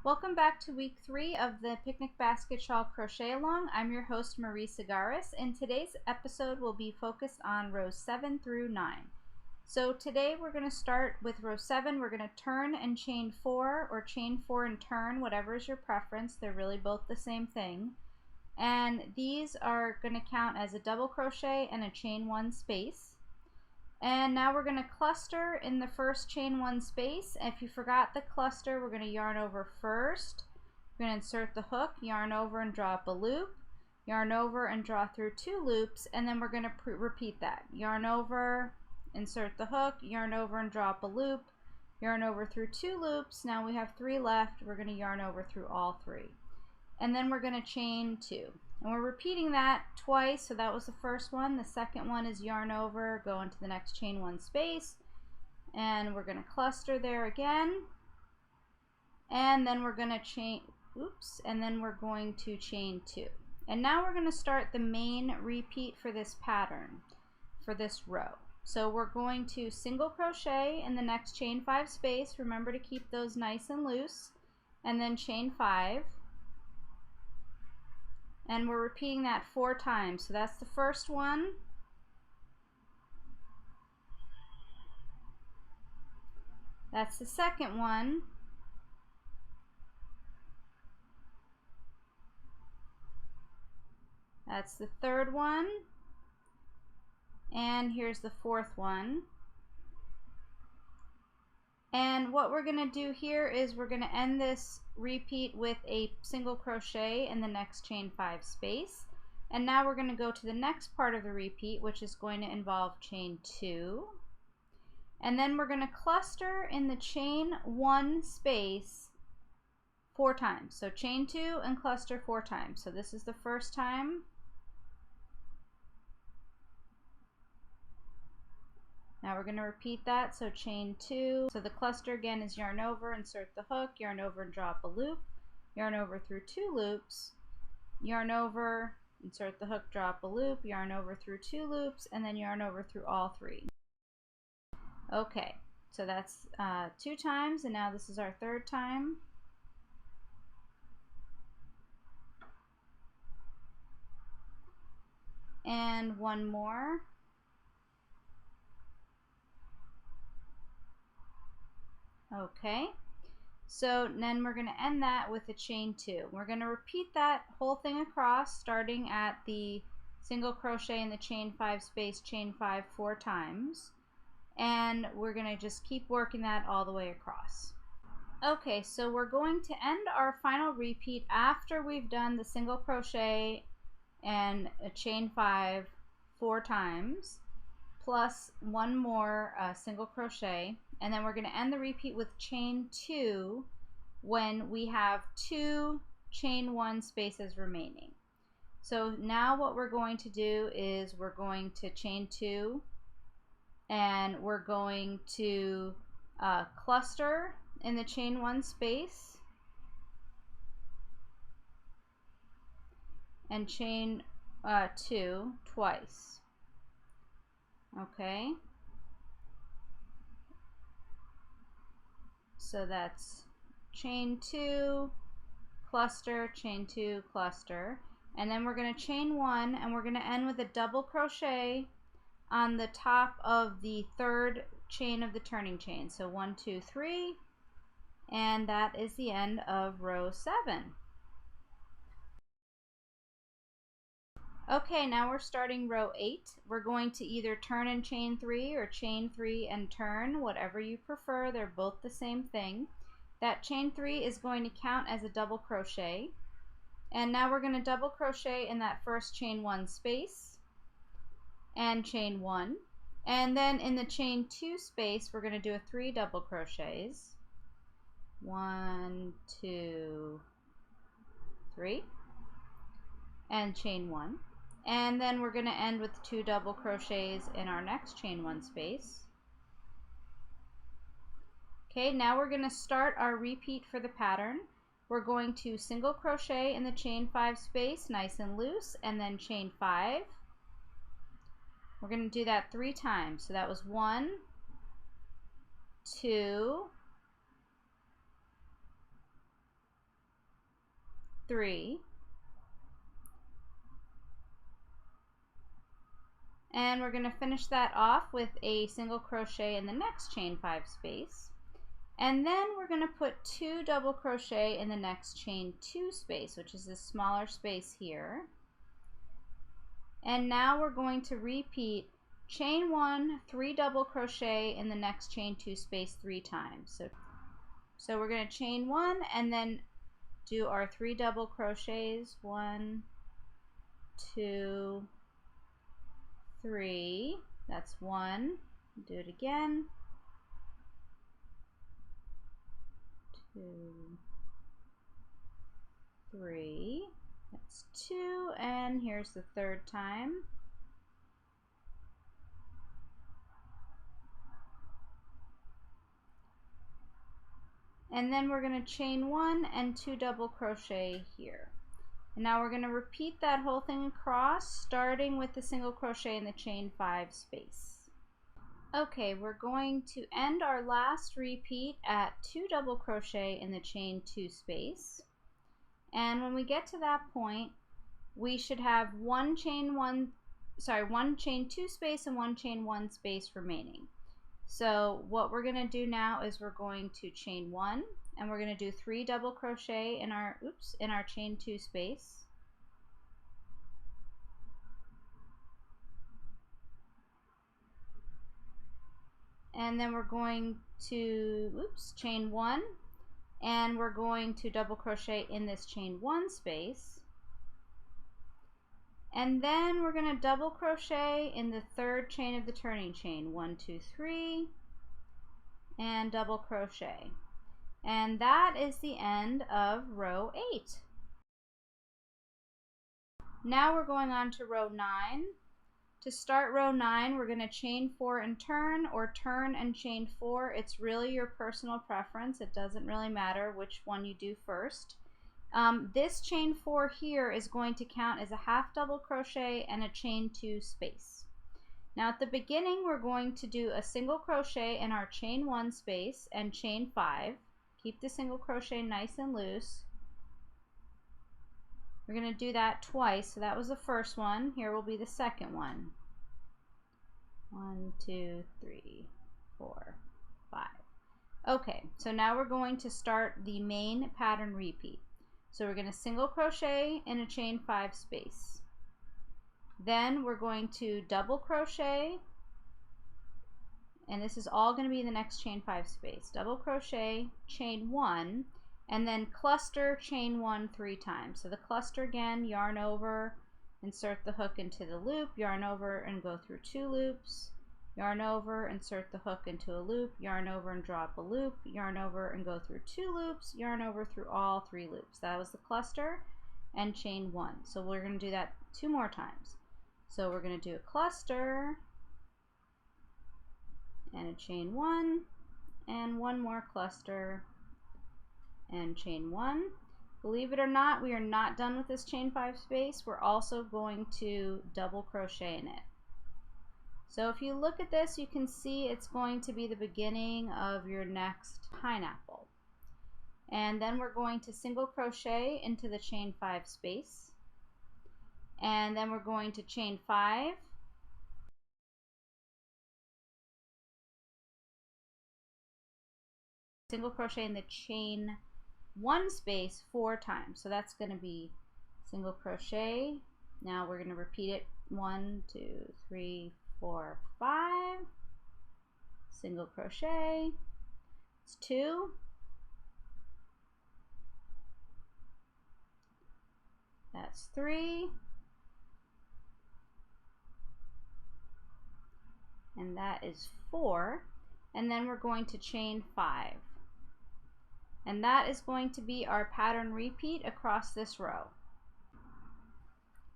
Welcome back to week 3 of the Picnic Basket Shawl Crochet Along. I'm your host Marie Segaris, and today's episode will be focused on rows 7 through 9. So today we're going to start with row 7. We're going to turn and chain 4, or chain 4 and turn, whatever is your preference. They're really both the same thing. And these are going to count as a double crochet and a chain 1 space. And now we're going to cluster in the first chain 1 space. If you forgot the cluster, we're going to yarn over first. We're going to insert the hook, yarn over and draw up a loop, yarn over and draw through 2 loops, and then we're going to repeat that. Yarn over, insert the hook, yarn over and draw up a loop, yarn over through 2 loops. Now we have 3 left. We're going to yarn over through all 3. And then we're going to chain 2. And we're repeating that twice, so that was the first one. The second one is yarn over, go into the next chain 1 space, and we're going to cluster there again. And then we're going to chain, and then we're going to chain 2. And now we're going to start the main repeat for this pattern, for this row. So we're going to single crochet in the next chain 5 space. Remember to keep those nice and loose, and then chain 5. And we're repeating that 4 times. So that's the first one. That's the second one. That's the third one. And here's the fourth one. And what we're going to do here is we're going to end this repeat with a single crochet in the next chain 5 space. And now we're going to go to the next part of the repeat, which is going to involve chain 2. And then we're going to cluster in the chain 1 space 4 times. So chain 2 and cluster 4 times. So this is the first time. Now we're going to repeat that, so chain 2. So the cluster again is yarn over, insert the hook, yarn over and draw up a loop, yarn over through 2 loops, yarn over, insert the hook, draw up a loop, yarn over through 2 loops, and then yarn over through all 3. Okay, so that's 2 times, and now this is our third time. And one more. Okay, so then we're going to end that with a chain 2. We're going to repeat that whole thing across, starting at the single crochet in the chain 5 space, chain 5 4 times, and we're going to just keep working that all the way across. Okay, so we're going to end our final repeat after we've done the single crochet and a chain 5 4 times, plus one more single crochet, and then we're going to end the repeat with chain 2 when we have 2 chain 1 spaces remaining. So now what we're going to do is we're going to chain 2, and we're going to cluster in the chain 1 space and chain 2 twice. Okay, so that's chain 2, cluster, chain 2, cluster, and then we're going to chain 1, and we're going to end with a double crochet on the top of the third chain of the turning chain. So 1 2 3, and that is the end of row 7. Okay, now we're starting row 8. We're going to either turn and chain 3 or chain 3 and turn, whatever you prefer. They're both the same thing. That chain 3 is going to count as a double crochet. And now we're going to double crochet in that first chain 1 space and chain 1. And then in the chain 2 space, we're going to do a 3 double crochets. 1 2 3, and chain 1. And then we're going to end with 2 double crochets in our next chain 1 space. Okay, now we're going to start our repeat for the pattern. We're going to single crochet in the chain 5 space, nice and loose, and then chain 5. We're going to do that 3 times. So that was 1, 2, 3, and we're going to finish that off with a single crochet in the next chain 5 space, and then we're going to put 2 double crochet in the next chain 2 space, which is this smaller space here. And now we're going to repeat chain 1, 3 double crochet in the next chain 2 space 3 times. So we're going to chain 1 and then do our 3 double crochets. 1, 2, 3. That's 1. Do it again. 2, 3. That's 2, and here's the third time. And then we're going to chain 1 and 2 double crochet here. And now we're going to repeat that whole thing across, starting with the single crochet in the chain 5 space. Okay, we're going to end our last repeat at 2 double crochet in the chain 2 space. And when we get to that point, we should have one chain 2 space and one chain 1 space remaining. So what we're going to do now is we're going to chain 1 and we're going to do 3 double crochet in our chain 2 space. And then we're going to chain 1 and we're going to double crochet in this chain 1 space. And then we're going to double crochet in the third chain of the turning chain. 1, 2, 3, and double crochet. And that is the end of row 8. Now we're going on to row 9. To start row 9, we're going to chain 4 and turn, or turn and chain 4. It's really your personal preference. It doesn't really matter which one you do first. This chain 4 here is going to count as a half double crochet and a chain 2 space. Now at the beginning we're going to do a single crochet in our chain 1 space and chain 5. Keep the single crochet nice and loose. We're going to do that twice, so that was the first one. Here will be the second one. 1, 2, 3, 4, 5. Okay, so now we're going to start the main pattern repeat. So we're going to single crochet in a chain 5 space. Then we're going to double crochet, and this is all going to be in the next chain 5 space. Double crochet, chain 1, and then cluster chain 1 3 times. So the cluster again, yarn over, insert the hook into the loop, yarn over and go through 2 loops, yarn over, insert the hook into a loop, yarn over and drop a loop, yarn over and go through 2 loops, yarn over through all 3 loops. That was the cluster and chain 1. So we're going to do that 2 more times. So we're going to do a cluster and a chain 1 and 1 more cluster and chain 1. Believe it or not, we are not done with this chain 5 space. We're also going to double crochet in it. So if you look at this, you can see it's going to be the beginning of your next pineapple. And then we're going to single crochet into the chain 5 space. And then we're going to chain 5. Single crochet in the chain 1 space 4 times. So that's going to be single crochet. Now we're going to repeat it 1, 2, 3, 4, 5, single crochet, it's 2, that's 3, and that is 4, and then we're going to chain 5. And that is going to be our pattern repeat across this row.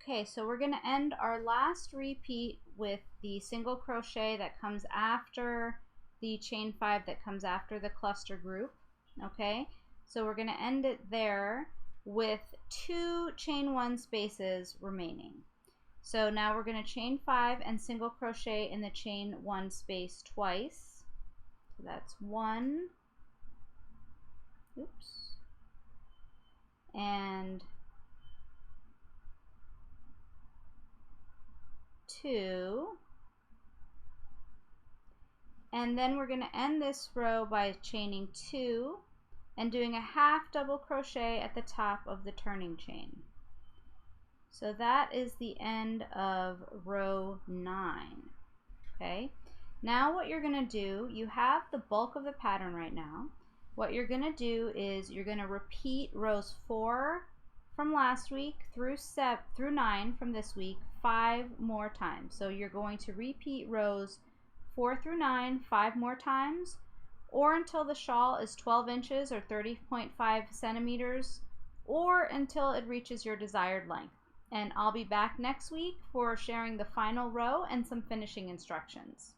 Okay, so we're going to end our last repeat with the single crochet that comes after the chain 5 that comes after the cluster group. Okay, so we're going to end it there with 2 chain 1 spaces remaining. So now we're going to chain 5 and single crochet in the chain 1 space twice. So that's 1, and 2, and then we're going to end this row by chaining 2 and doing a half double crochet at the top of the turning chain. So that is the end of row 9. Okay, now what you're going to do, you have the bulk of the pattern right now. What you're going to do is you're going to repeat rows 4 from last week through 9 from this week 5 more times. So you're going to repeat rows 4 through 9 5 more times, or until the shawl is 12 inches or 30.5 centimeters, or until it reaches your desired length. And I'll be back next week for sharing the final row and some finishing instructions.